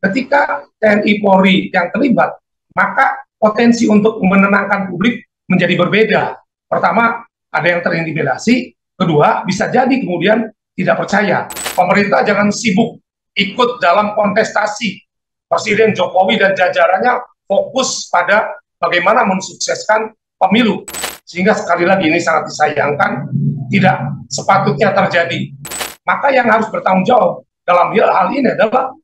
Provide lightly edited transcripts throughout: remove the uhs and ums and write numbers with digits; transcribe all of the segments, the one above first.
Ketika TNI Polri yang terlibat, maka potensi untuk menenangkan publik menjadi berbeda. Pertama, ada yang terintimidasi. Kedua, bisa jadi kemudian tidak percaya. Pemerintah jangan sibuk ikut dalam kontestasi. Presiden Jokowi dan jajarannya fokus pada bagaimana mensukseskan pemilu. Sehingga sekali lagi ini sangat disayangkan, tidak sepatutnya terjadi. Maka yang harus bertanggung jawab dalam hal ini adalah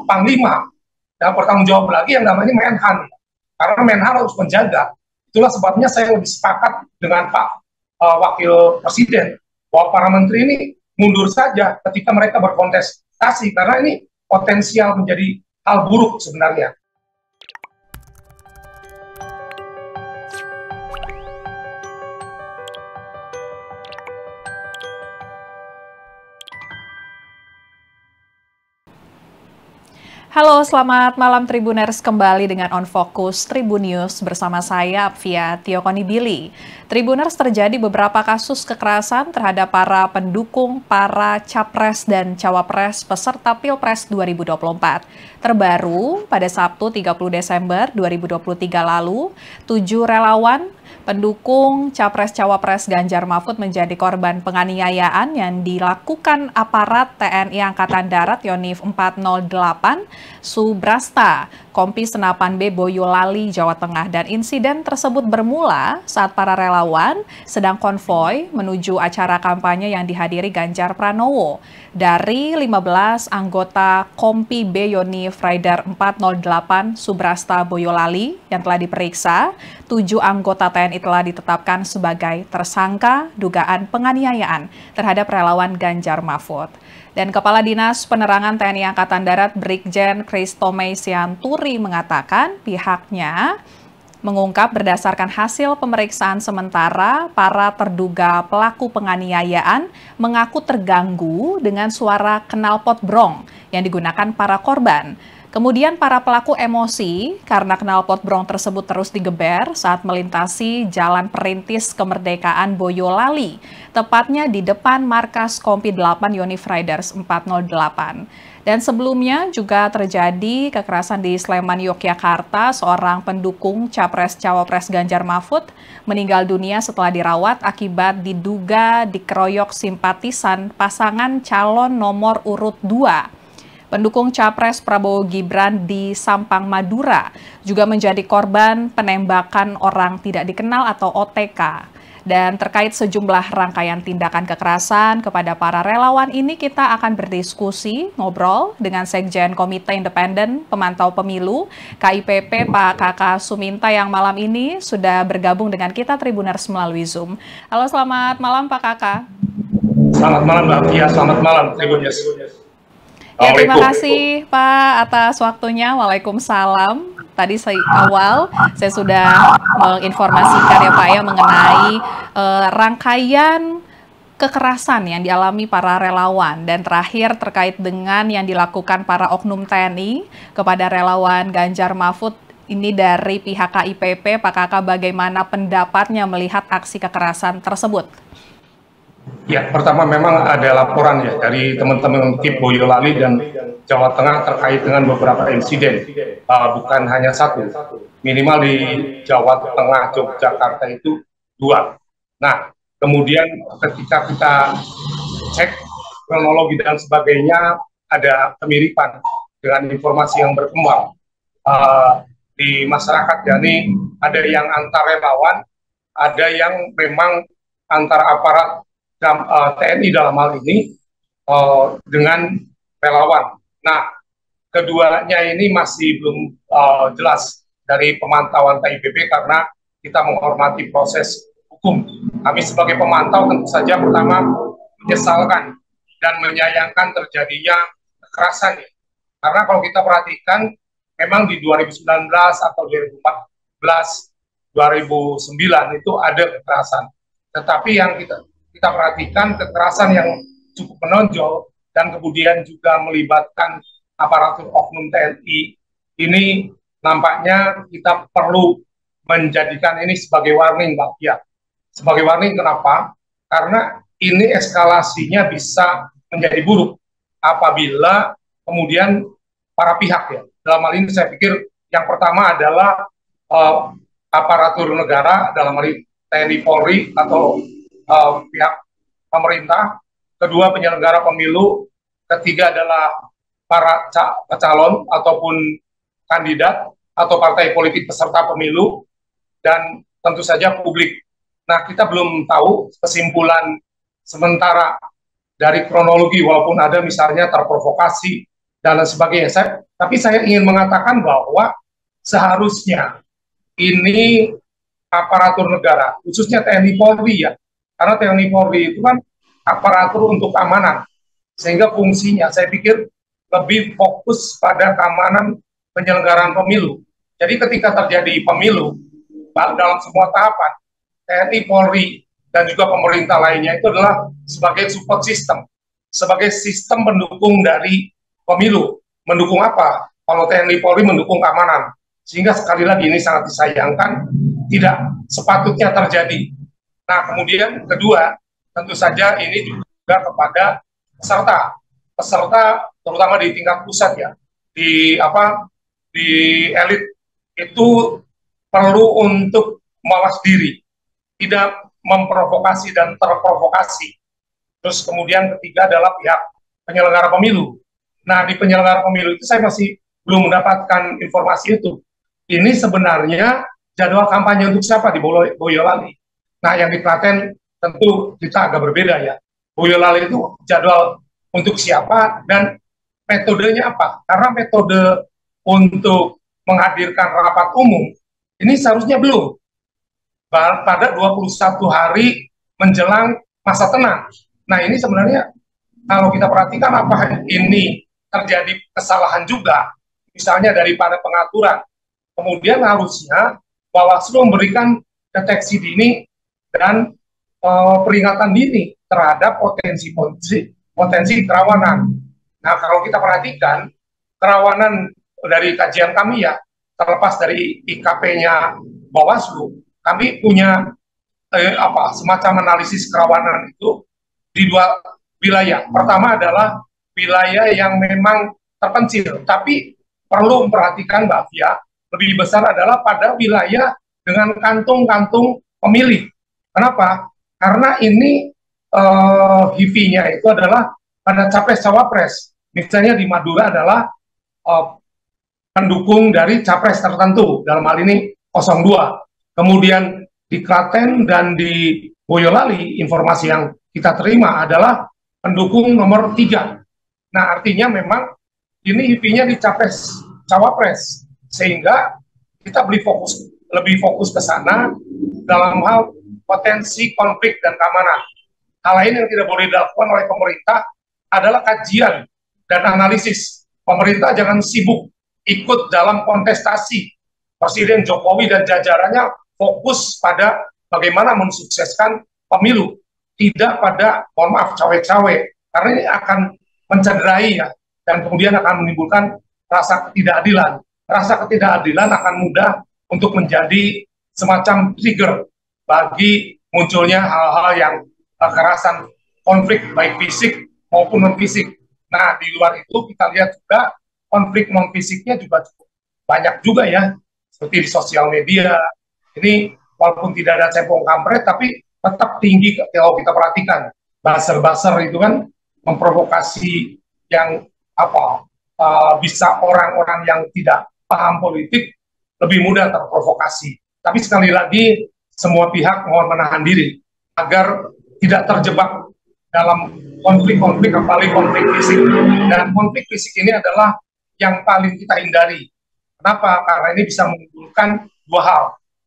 Panglima, dan bertanggung jawab lagi yang namanya Menhan, karena Menhan harus menjaga. Itulah sebabnya saya lebih sepakat dengan Pak Wakil Presiden bahwa para menteri ini mundur saja ketika mereka berkontestasi, karena ini potensial menjadi hal buruk sebenarnya. Halo, selamat malam Tribuners, kembali dengan On Focus Tribun News bersama saya Apvia Tiokonibili. Tribuners, terjadi beberapa kasus kekerasan terhadap para pendukung para capres dan cawapres peserta Pilpres 2024. Terbaru, pada Sabtu 30 Desember 2023 lalu, 7 relawan pendukung Capres-Cawapres Ganjar Mahfud menjadi korban penganiayaan yang dilakukan aparat TNI Angkatan Darat Yonif 408 Subrasta, Kompi Senapan B Boyolali, Jawa Tengah. Dan insiden tersebut bermula saat para relawan sedang konvoy menuju acara kampanye yang dihadiri Ganjar Pranowo. Dari 15 anggota Kompi B Yonif Rider 408 Subrasta Boyolali yang telah diperiksa, 7 anggota TNI telah ditetapkan sebagai tersangka dugaan penganiayaan terhadap relawan Ganjar Mahfud. Dan Kepala Dinas Penerangan TNI Angkatan Darat Brigjen Christomei Sianturi mengatakan pihaknya mengungkap berdasarkan hasil pemeriksaan sementara, para terduga pelaku penganiayaan mengaku terganggu dengan suara knalpot brong yang digunakan para korban. Kemudian para pelaku emosi karena knalpot brong tersebut terus digeber saat melintasi Jalan Perintis Kemerdekaan Boyolali, tepatnya di depan markas Kompi 8 Yonif Riders 408. Dan sebelumnya juga terjadi kekerasan di Sleman, Yogyakarta. Seorang pendukung Capres-Cawapres Ganjar Mahfud meninggal dunia setelah dirawat akibat diduga dikeroyok simpatisan pasangan calon nomor urut 2. Pendukung Capres Prabowo Gibran di Sampang, Madura juga menjadi korban penembakan orang tidak dikenal atau OTK. Dan terkait sejumlah rangkaian tindakan kekerasan kepada para relawan ini, kita akan berdiskusi, ngobrol dengan Sekjen Komite Independen Pemantau Pemilu KIPP Pak Kakak Suminta yang malam ini sudah bergabung dengan kita Tribuners melalui Zoom. Halo, selamat malam Pak Kakak. Selamat malam Mbak Pia, selamat malam Tribuners. Ya, terima kasih Pak atas waktunya. Waalaikumsalam. Tadi awal saya sudah menginformasikan ya Pak ya mengenai rangkaian kekerasan yang dialami para relawan, dan terakhir terkait dengan yang dilakukan para oknum TNI kepada relawan Ganjar Mahfud. Ini dari pihak KIPP, Pak Kakak, bagaimana pendapatnya melihat aksi kekerasan tersebut? Ya, pertama memang ada laporan ya dari teman-teman tim Boyolali dan Jawa Tengah terkait dengan beberapa insiden, bukan hanya satu, minimal di Jawa Tengah, Yogyakarta itu 2. Nah, kemudian ketika kita cek kronologi dan sebagainya, ada kemiripan dengan informasi yang berkembang di masyarakat, yakni ada yang antar relawan, ada yang memang antara aparat TNI dalam hal ini dengan relawan. Nah, keduanya ini masih belum jelas dari pemantauan KIPP karena kita menghormati proses hukum. Kami sebagai pemantau tentu saja pertama menyesalkan dan menyayangkan terjadinya kekerasan. Karena kalau kita perhatikan memang di 2019 atau 2014, 2009 itu ada kekerasan. Tetapi yang kita perhatikan kekerasan yang cukup menonjol dan kemudian juga melibatkan aparatur oknum TNI ini, nampaknya kita perlu menjadikan ini sebagai warning, Mbak Pia. Sebagai warning kenapa? Karena ini eskalasinya bisa menjadi buruk apabila kemudian para pihak ya. Dalam hal ini saya pikir yang pertama adalah aparatur negara, dalam hal ini TNI Polri atau pihak pemerintah, kedua penyelenggara pemilu, ketiga adalah para calon ataupun kandidat atau partai politik peserta pemilu, dan tentu saja publik. Nah, kita belum tahu kesimpulan sementara dari kronologi, walaupun ada misalnya terprovokasi dan lain sebagainya. Tapi saya ingin mengatakan bahwa seharusnya ini aparatur negara, khususnya TNI Polri ya, karena TNI Polri itu kan aparatur untuk keamanan, sehingga fungsinya saya pikir lebih fokus pada keamanan penyelenggaraan pemilu. Jadi ketika terjadi pemilu, dalam semua tahapan, TNI Polri dan juga pemerintah lainnya itu adalah sebagai support system, sebagai sistem pendukung dari pemilu. Mendukung apa? Kalau TNI Polri mendukung keamanan. Sehingga sekali lagi ini sangat disayangkan, tidak sepatutnya terjadi. Nah, kemudian kedua, tentu saja ini juga kepada peserta terutama di tingkat pusat ya, di elit itu perlu untuk mawas diri, tidak memprovokasi dan terprovokasi. Terus kemudian ketiga adalah pihak penyelenggara pemilu. Nah, di penyelenggara pemilu itu saya masih belum mendapatkan informasi itu. Ini sebenarnya jadwal kampanye untuk siapa di Boyolali. Nah, yang di Klaten tentu kita agak berbeda ya. Boyolali itu jadwal untuk siapa dan metodenya apa? Karena metode untuk menghadirkan rapat umum ini seharusnya belum. Pada 21 hari menjelang masa tenang. Nah, ini sebenarnya kalau kita perhatikan apa ini terjadi kesalahan juga, misalnya daripada pengaturan. Kemudian harusnya Bawaslu memberikan deteksi dini dan peringatan dini terhadap potensi kerawanan. Nah, kalau kita perhatikan kerawanan dari kajian kami ya, terlepas dari IKP-nya Bawaslu, kami punya semacam analisis kerawanan itu di dua wilayah. Pertama adalah wilayah yang memang terpencil, tapi perlu memperhatikan Mbak Fia, lebih besar adalah pada wilayah dengan kantung-kantung pemilih. Kenapa? Karena ini HIV-nya itu adalah pada capres-cawapres. Misalnya di Madura adalah pendukung dari capres tertentu, dalam hal ini 02. Kemudian di Klaten dan di Boyolali, informasi yang kita terima adalah pendukung nomor 3. Nah, artinya memang ini IP-nya di capres-cawapres, sehingga kita lebih fokus ke sana dalam hal potensi konflik dan keamanan. Hal lain yang tidak boleh dilakukan oleh pemerintah adalah kajian dan analisis. Pemerintah jangan sibuk ikut dalam kontestasi. Presiden Jokowi dan jajarannya fokus pada bagaimana mensukseskan pemilu, tidak pada, mohon maaf, cawe-cawe, karena ini akan mencederai ya, dan kemudian akan menimbulkan rasa ketidakadilan. Rasa ketidakadilan akan mudah untuk menjadi semacam trigger bagi munculnya hal-hal yang kekerasan, konflik baik fisik maupun non-fisik. Nah, di luar itu kita lihat juga konflik non-fisiknya juga cukup banyak juga ya, seperti di sosial media. Ini walaupun tidak ada cebong kampret, tapi tetap tinggi kalau kita perhatikan. Buzzer-buzzer itu kan memprovokasi yang bisa orang-orang yang tidak paham politik lebih mudah terprovokasi. Tapi sekali lagi, semua pihak mohon menahan diri agar tidak terjebak dalam konflik-konflik, apalagi konflik fisik. Dan konflik fisik ini adalah yang paling kita hindari. Kenapa? Karena ini bisa menimbulkan dua hal.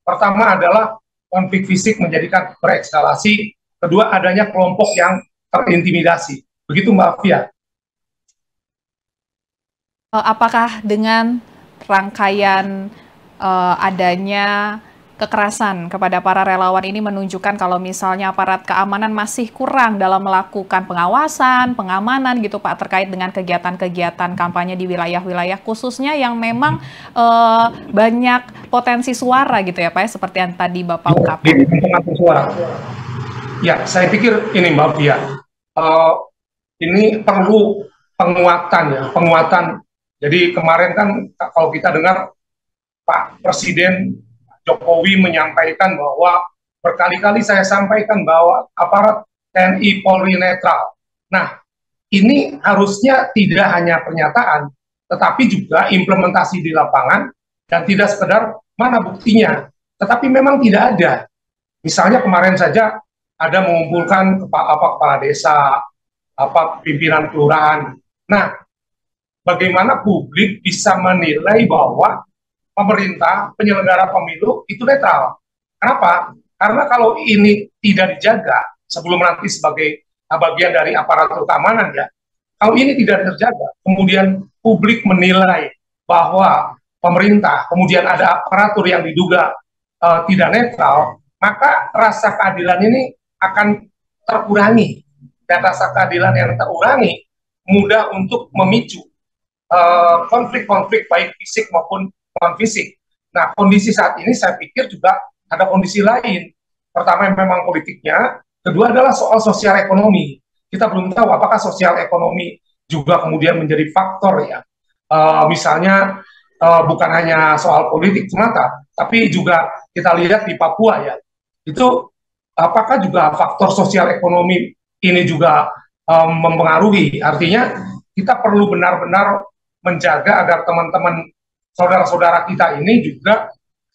Pertama adalah konflik fisik menjadikan berekskalasi. Kedua, adanya kelompok yang terintimidasi. Begitu Mbak Fia. Apakah dengan rangkaian adanya kekerasan kepada para relawan ini menunjukkan kalau misalnya aparat keamanan masih kurang dalam melakukan pengawasan, pengamanan gitu Pak, terkait dengan kegiatan-kegiatan kampanye di wilayah-wilayah khususnya yang memang banyak potensi suara gitu ya Pak, seperti yang tadi Bapak ungkapkan. Ya, saya pikir ini Mbak Fia, ini perlu penguatan Jadi kemarin kan kalau kita dengar Pak Presiden Jokowi menyampaikan bahwa berkali-kali saya sampaikan bahwa aparat TNI Polri netral. Nah, ini harusnya tidak hanya pernyataan, tetapi juga implementasi di lapangan dan tidak sekedar mana buktinya, tetapi memang tidak ada. Misalnya kemarin saja ada mengumpulkan kepala desa, pimpinan kelurahan. Nah, bagaimana publik bisa menilai bahwa pemerintah, penyelenggara pemilu itu netral? Kenapa? Karena kalau ini tidak dijaga sebelum nanti sebagai bagian dari aparatur keamanan ya, kalau ini tidak terjaga, kemudian publik menilai bahwa pemerintah, kemudian ada aparatur yang diduga tidak netral, maka rasa keadilan ini akan terkurangi. Dan rasa keadilan yang terurangi mudah untuk memicu konflik-konflik baik fisik maupun non-fisik. Nah, kondisi saat ini saya pikir juga ada kondisi lain. Pertama memang politiknya, kedua adalah soal sosial ekonomi. Kita belum tahu apakah sosial ekonomi juga kemudian menjadi faktor ya. Misalnya bukan hanya soal politik semata, tapi juga kita lihat di Papua ya. Itu apakah juga faktor sosial ekonomi ini juga mempengaruhi? Artinya kita perlu benar-benar menjaga agar teman-teman saudara-saudara kita ini juga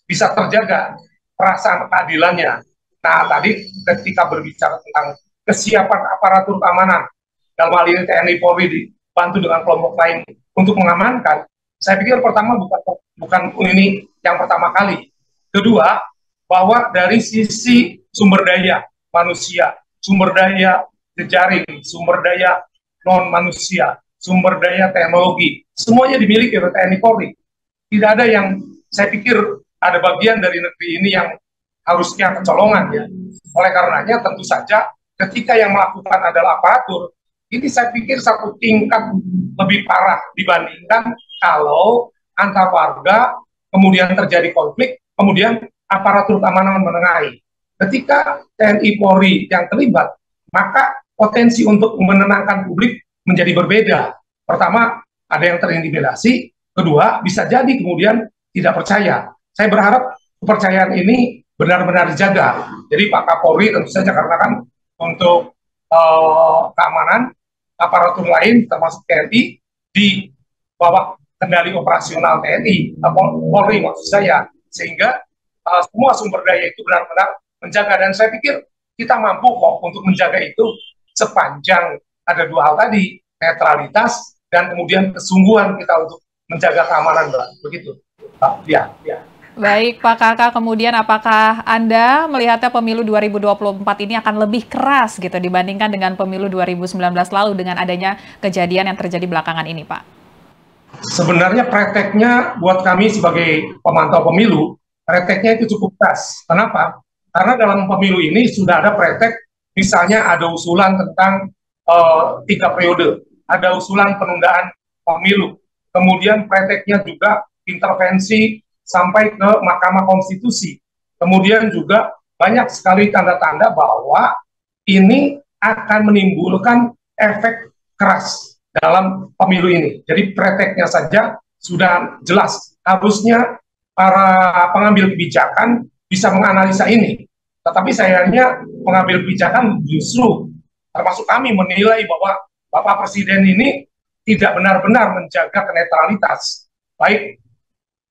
bisa terjaga perasaan keadilannya. Nah, tadi ketika berbicara tentang kesiapan aparatur keamanan, dalam hal ini TNI Polri dibantu dengan kelompok lain untuk mengamankan, saya pikir pertama bukan ini yang pertama kali. Kedua, bahwa dari sisi sumber daya manusia, sumber daya jejaring, sumber daya non manusia, sumber daya teknologi, semuanya dimiliki oleh TNI Polri. Tidak ada yang saya pikir ada bagian dari negeri ini yang harusnya kecolongan ya. Oleh karenanya tentu saja ketika yang melakukan adalah aparatur, ini saya pikir satu tingkat lebih parah dibandingkan kalau antar warga kemudian terjadi konflik, kemudian aparatur keamanan menengahi. Ketika TNI Polri yang terlibat, maka potensi untuk menenangkan publik menjadi berbeda. Pertama, ada yang terintimidasi, kedua, bisa jadi kemudian tidak percaya. Saya berharap kepercayaan ini benar-benar dijaga. Jadi Pak Kapolri tentu saja karena kan untuk keamanan aparatur lain termasuk TNI di bawah kendali operasional TNI, Polri maksud saya, sehingga semua sumber daya itu benar-benar menjaga, dan saya pikir kita mampu kok untuk menjaga itu sepanjang ada dua hal tadi, netralitas dan kemudian kesungguhan kita untuk menjaga keamanan, Mbak. Begitu. Ya. Baik, Pak Kakak, kemudian apakah Anda melihatnya pemilu 2024 ini akan lebih keras gitu dibandingkan dengan pemilu 2019 lalu dengan adanya kejadian yang terjadi belakangan ini, Pak? Sebenarnya prakteknya buat kami sebagai pemantau pemilu, prakteknya itu cukup keras. Kenapa? Karena dalam pemilu ini sudah ada praktek, misalnya ada usulan tentang 3 periode, ada usulan penundaan pemilu, kemudian prakteknya juga intervensi sampai ke Mahkamah Konstitusi. Kemudian juga banyak sekali tanda-tanda bahwa ini akan menimbulkan efek keras dalam pemilu ini. Jadi prakteknya saja sudah jelas. Harusnya para pengambil kebijakan bisa menganalisa ini. Tetapi sayangnya pengambil kebijakan justru termasuk kami menilai bahwa Bapak Presiden ini tidak benar-benar menjaga netralitas, baik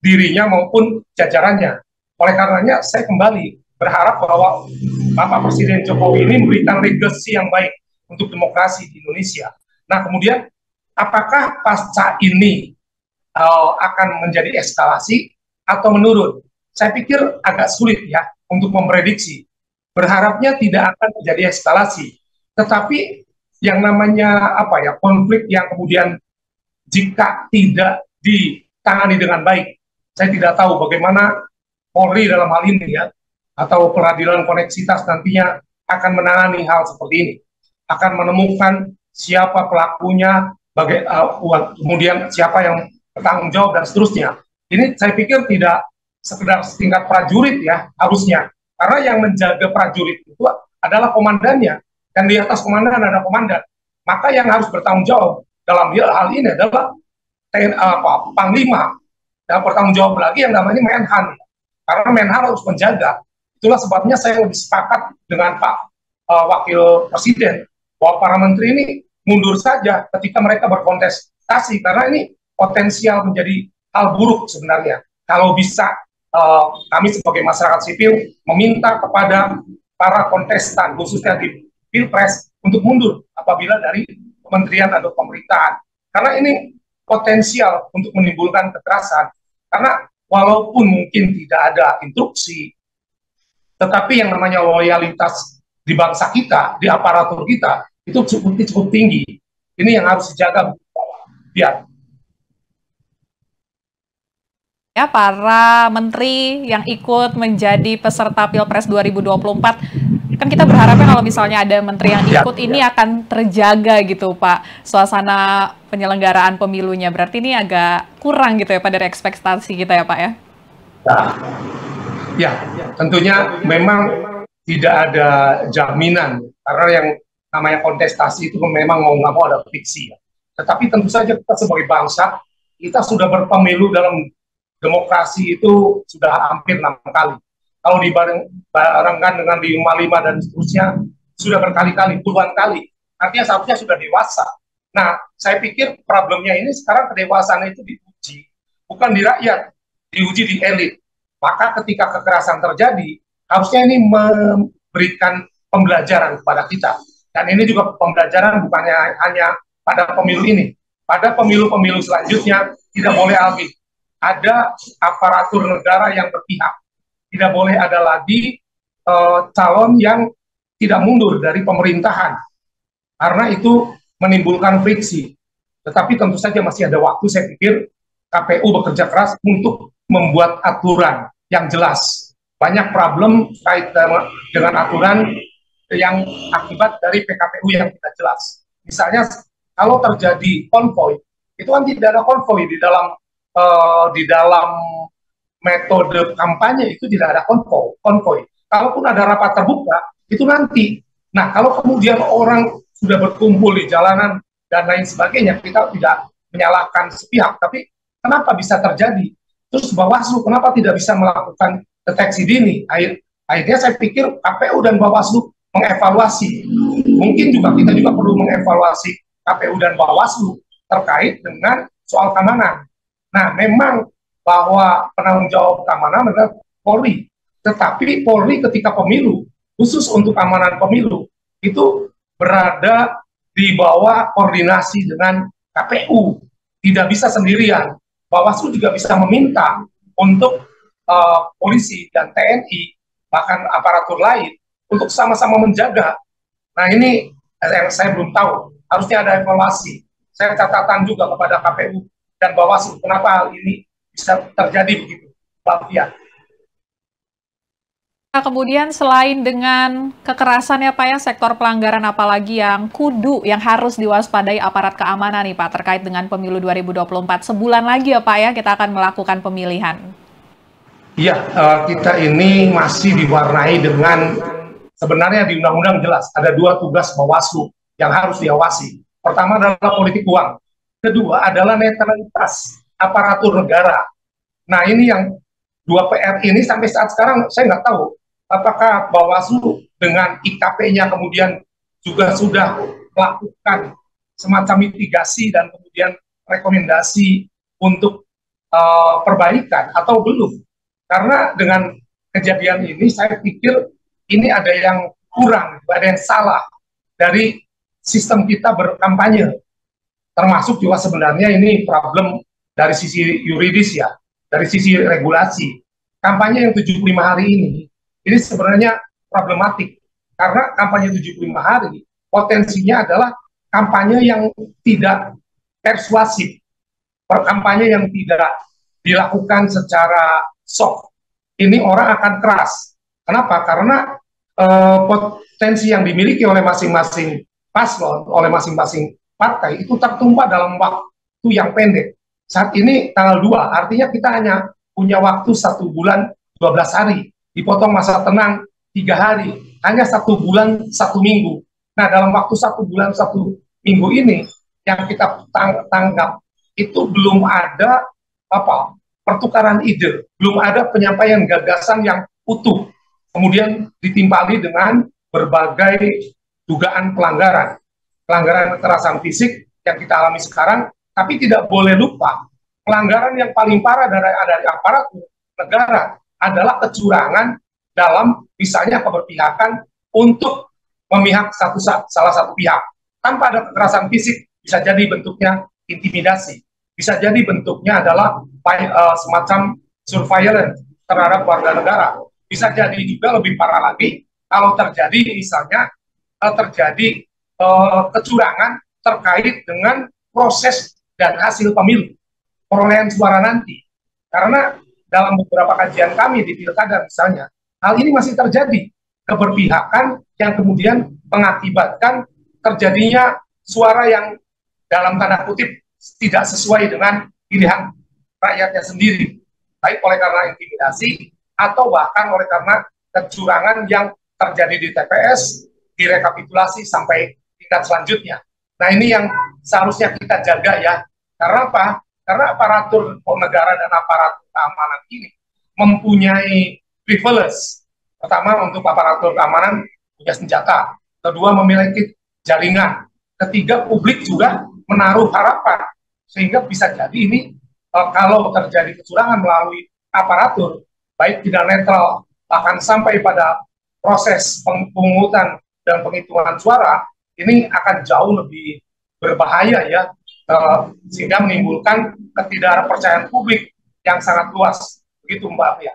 dirinya maupun jajarannya. Oleh karenanya saya kembali berharap bahwa Bapak Presiden Jokowi ini memberikan legacy yang baik untuk demokrasi di Indonesia. Nah kemudian apakah pasca ini akan menjadi eskalasi atau menurun? Saya pikir agak sulit ya untuk memprediksi. Berharapnya tidak akan terjadi eskalasi. Tetapi yang namanya konflik yang kemudian jika tidak ditangani dengan baik, saya tidak tahu bagaimana Polri dalam hal ini ya, atau peradilan koneksitas nantinya akan menangani hal seperti ini, akan menemukan siapa pelakunya, kemudian siapa yang bertanggung jawab dan seterusnya. Ini saya pikir tidak sekedar setingkat prajurit ya harusnya, karena yang menjaga prajurit itu adalah komandannya, dan di atas komandan ada komandan. Maka yang harus bertanggung jawab dalam hal ini adalah Panglima, dan bertanggung jawab lagi yang namanya Menhan, karena Menhan harus menjaga. Itulah sebabnya saya lebih sepakat dengan Pak Wakil Presiden bahwa para menteri ini mundur saja ketika mereka berkontestasi, karena ini potensial menjadi hal buruk sebenarnya. Kalau bisa kami sebagai masyarakat sipil meminta kepada para kontestan, khususnya di Pilpres, untuk mundur apabila dari kementerian atau pemerintahan. Karena ini potensial untuk menimbulkan kekerasan. Karena walaupun mungkin tidak ada instruksi, tetapi yang namanya loyalitas di bangsa kita, di aparatur kita, itu cukup tinggi. Ini yang harus dijaga. Biar ya, para menteri yang ikut menjadi peserta Pilpres 2024, kan kita berharapnya kalau misalnya ada menteri yang ikut ini akan terjaga gitu Pak, suasana penyelenggaraan pemilunya. Berarti ini agak kurang gitu ya Pak dari ekspektasi kita ya Pak ya? Ya, tentunya memang tidak ada jaminan, karena yang namanya kontestasi itu memang mau nggak mau ada fiksi. Tetapi tentu saja kita sebagai bangsa, kita sudah berpemilu dalam demokrasi itu sudah hampir 6 kali. Kalau dibarengkan dengan di 55 dan seterusnya, sudah berkali-kali, puluhan kali. Artinya seharusnya sudah dewasa. Nah, saya pikir problemnya ini sekarang kedewasaan itu diuji, bukan di rakyat, diuji di elit. Maka ketika kekerasan terjadi, harusnya ini memberikan pembelajaran kepada kita. Dan ini juga pembelajaran bukannya hanya pada pemilu ini. Pada pemilu-pemilu selanjutnya, tidak boleh lagi ada aparatur negara yang berpihak. Tidak boleh ada lagi calon yang tidak mundur dari pemerintahan. Karena itu menimbulkan friksi. Tetapi tentu saja masih ada waktu, saya pikir KPU bekerja keras untuk membuat aturan yang jelas. Banyak problem kait dengan aturan yang akibat dari PKPU yang tidak jelas. Misalnya kalau terjadi konvoy, itu kan tidak ada konvoy di dalam metode kampanye, itu tidak ada konvoy. Kalaupun ada rapat terbuka, itu nanti. Nah, kalau kemudian orang sudah berkumpul di jalanan dan lain sebagainya, kita tidak menyalahkan sepihak, tapi kenapa bisa terjadi? Terus Bawaslu kenapa tidak bisa melakukan deteksi dini? Akhirnya saya pikir KPU dan Bawaslu mengevaluasi. Mungkin kita juga perlu mengevaluasi KPU dan Bawaslu terkait dengan soal keamanan. Nah, memang bahwa penanggung jawab keamanan adalah Polri. Tetapi Polri ketika pemilu, khusus untuk keamanan pemilu, itu berada di bawah koordinasi dengan KPU. Tidak bisa sendirian. Bawaslu juga bisa meminta untuk polisi dan TNI, bahkan aparatur lain, untuk sama-sama menjaga. Nah, ini yang saya belum tahu. Harusnya ada evaluasi. Saya catatan juga kepada KPU dan Bawaslu, kenapa hal ini bisa terjadi begitu, Pak Fia. Kemudian selain dengan kekerasan ya Pak ya, sektor pelanggaran apalagi yang harus diwaspadai aparat keamanan nih Pak, terkait dengan pemilu 2024. Sebulan lagi ya Pak ya, kita akan melakukan pemilihan. Iya, kita ini masih diwarnai dengan, sebenarnya di undang-undang jelas, ada 2 tugas Bawaslu yang harus diawasi. Pertama adalah politik uang. Kedua adalah netralitas aparatur negara. Nah, ini yang 2 PR ini sampai saat sekarang saya nggak tahu apakah Bawaslu dengan IKP-nya kemudian juga sudah melakukan semacam mitigasi dan kemudian rekomendasi untuk perbaikan atau belum. Karena dengan kejadian ini saya pikir ini ada yang kurang, ada yang salah dari sistem kita berkampanye. Termasuk juga sebenarnya ini problem dari sisi yuridis ya, dari sisi regulasi. Kampanye yang 75 hari ini sebenarnya problematik. Karena kampanye 75 hari, potensinya adalah kampanye yang tidak persuasif. Kampanye yang tidak dilakukan secara soft. Ini orang akan keras. Kenapa? Karena potensi yang dimiliki oleh masing-masing paslon, oleh masing-masing partai, itu tertumpah dalam waktu yang pendek. Saat ini tanggal 2, artinya kita hanya punya waktu 1 bulan 12 hari. Dipotong masa tenang 3 hari, hanya 1 bulan 1 minggu. Nah, dalam waktu 1 bulan 1 minggu ini yang kita tanggap itu belum ada pertukaran ide, belum ada penyampaian gagasan yang utuh, kemudian ditimpali dengan berbagai dugaan pelanggaran kekerasan fisik yang kita alami sekarang. Tapi tidak boleh lupa, pelanggaran yang paling parah dari aparat negara adalah kecurangan dalam misalnya keberpihakan untuk memihak salah satu pihak. Tanpa ada kekerasan fisik, bisa jadi bentuknya intimidasi, bisa jadi bentuknya adalah semacam surveillance terhadap warga negara. Bisa jadi juga lebih parah lagi kalau terjadi misalnya kecurangan terkait dengan proses dan hasil pemilu, perolehan suara nanti. Karena dalam beberapa kajian kami di pilkada misalnya, hal ini masih terjadi, keberpihakan yang kemudian mengakibatkan terjadinya suara yang dalam tanda kutip tidak sesuai dengan pilihan rakyatnya sendiri, baik oleh karena intimidasi atau bahkan oleh karena kecurangan yang terjadi di TPS, direkapitulasi sampai tingkat selanjutnya. Nah, ini yang seharusnya kita jaga ya. Karena apa? Karena aparatur negara dan aparatur keamanan ini mempunyai privilege. Pertama, untuk aparatur keamanan punya senjata. Kedua, memiliki jaringan. Ketiga, publik juga menaruh harapan. Sehingga bisa jadi ini kalau terjadi kecurangan melalui aparatur, baik tidak netral, bahkan sampai pada proses pemungutan dan penghitungan suara, ini akan jauh lebih berbahaya ya, sehingga menimbulkan ketidakpercayaan publik yang sangat luas. Begitu Mbak Afia.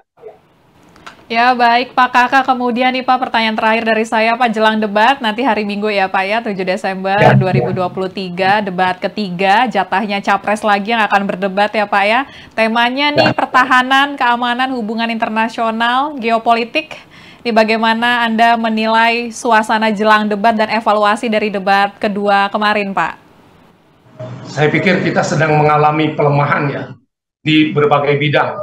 Ya baik Pak Kakak, kemudian nih Pak, pertanyaan terakhir dari saya Pak, jelang debat nanti hari Minggu ya Pak ya, 7 Desember 2023, debat ketiga, jatahnya capres lagi yang akan berdebat ya Pak ya. Temanya nih pertahanan, keamanan, hubungan internasional, geopolitik. Ini bagaimana Anda menilai suasana jelang debat dan evaluasi dari debat kedua kemarin Pak? Saya pikir kita sedang mengalami pelemahan ya, di berbagai bidang.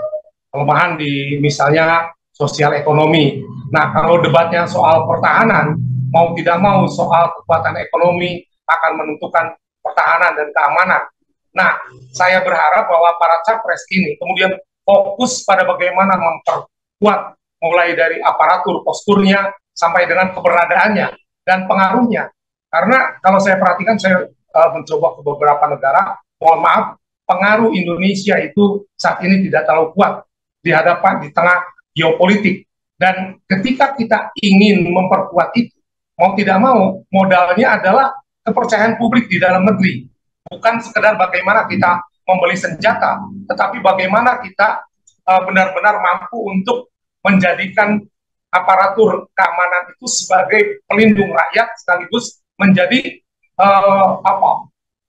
Pelemahan di misalnya sosial ekonomi. Nah, kalau debatnya soal pertahanan, mau tidak mau soal kekuatan ekonomi akan menentukan pertahanan dan keamanan. Nah, saya berharap bahwa para capres ini kemudian fokus pada bagaimana memperkuat mulai dari aparatur posturnya sampai dengan keberadaannya dan pengaruhnya. Karena kalau saya perhatikan, saya mencoba ke beberapa negara, mohon maaf, pengaruh Indonesia itu saat ini tidak terlalu kuat di tengah geopolitik. Dan ketika kita ingin memperkuat itu, mau tidak mau, modalnya adalah kepercayaan publik di dalam negeri. Bukan sekedar bagaimana kita membeli senjata, tetapi bagaimana kita benar-benar mampu untuk menjadikan aparatur keamanan itu sebagai pelindung rakyat, sekaligus menjadi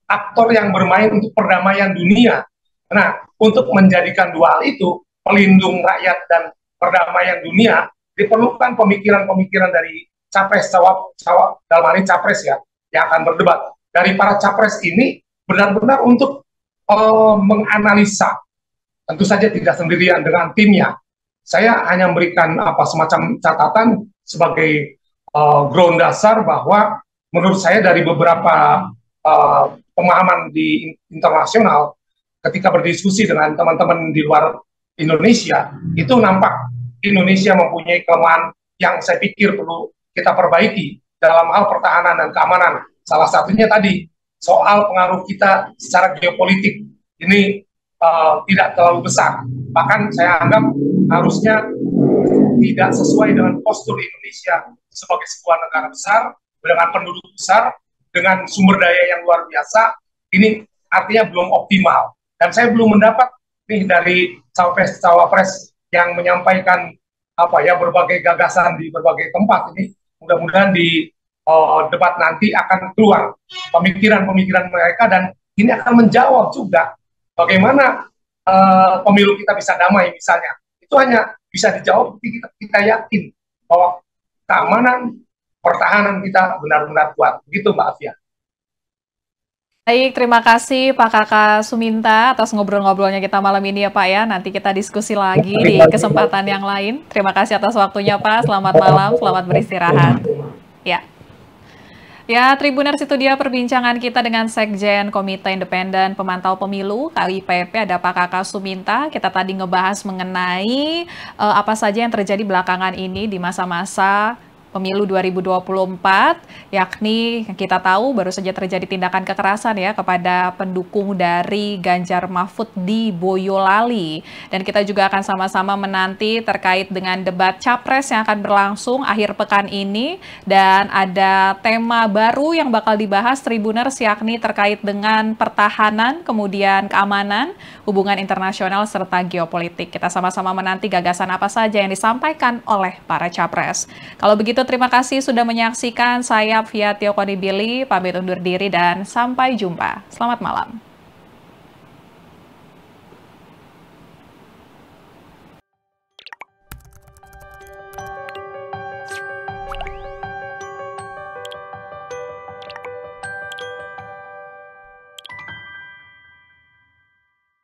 aktor yang bermain untuk perdamaian dunia. Nah, untuk menjadikan dua hal itu, pelindung rakyat dan perdamaian dunia, diperlukan pemikiran-pemikiran dari capres, dalam hal ini capres ya, yang akan berdebat. Dari para capres ini benar-benar untuk menganalisa, tentu saja tidak sendirian dengan timnya. Saya hanya memberikan semacam catatan sebagai ground dasar bahwa menurut saya dari beberapa pemahaman di internasional, ketika berdiskusi dengan teman-teman di luar Indonesia, itu nampak Indonesia mempunyai kelemahan yang saya pikir perlu kita perbaiki dalam hal pertahanan dan keamanan. Salah satunya tadi, soal pengaruh kita secara geopolitik. Ini tidak terlalu besar. Bahkan saya anggap harusnya tidak sesuai dengan postur Indonesia sebagai sebuah negara besar, dengan penduduk besar, dengan sumber daya yang luar biasa. Ini artinya belum optimal. Dan saya belum mendapat nih dari cawapres yang menyampaikan berbagai gagasan di berbagai tempat. Ini mudah-mudahan di debat nanti akan keluar pemikiran-pemikiran mereka, dan ini akan menjawab juga bagaimana pemilu kita bisa damai misalnya. Itu hanya bisa dijawab kita yakin bahwa keamanan, pertahanan kita benar-benar kuat. Begitu Mbak Afia. Baik, terima kasih Pak Kakak Suminta atas ngobrol-ngobrolnya kita malam ini ya Pak ya. Nanti kita diskusi lagi di kesempatan yang lain. Terima kasih atas waktunya Pak. Selamat malam, selamat beristirahat. Ya. Ya, Tribuners, itu dia perbincangan kita dengan Sekjen Komite Independen Pemantau Pemilu KIPP, ada Pak Kakak Suminta. Kita tadi ngebahas mengenai apa saja yang terjadi belakangan ini di masa-masa Pemilu 2024, yakni kita tahu baru saja terjadi tindakan kekerasan ya kepada pendukung dari Ganjar Mahfud di Boyolali. Dan kita juga akan sama-sama menanti terkait dengan debat Capres yang akan berlangsung akhir pekan ini. Dan ada tema baru yang bakal dibahas Tribuners, yakni terkait dengan pertahanan, kemudian keamanan, hubungan internasional, serta geopolitik. Kita sama-sama menanti gagasan apa saja yang disampaikan oleh para Capres. Kalau begitu, terima kasih sudah menyaksikan. Saya Fia Tiokoni Billy, pamit undur diri dan sampai jumpa. Selamat malam.